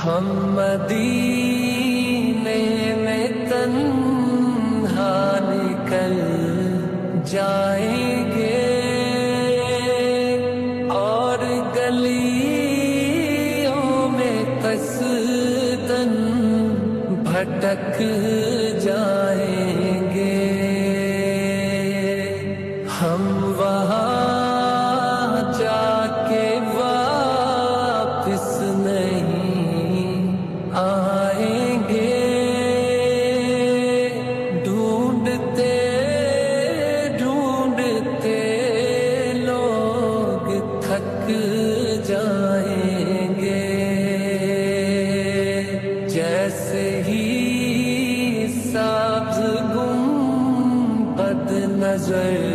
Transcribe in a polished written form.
ہم مدینے میں تنہا نکل جائیں گے اور گلیوں میں قصداً بھٹک جائیں گے. ہم وہاں جا کے واپس نہیں آئیں گے. ڈھونڈتے ڈھونڈتے لوگ تھک جائیں گے. جیسے ہی سبز گنبد نظر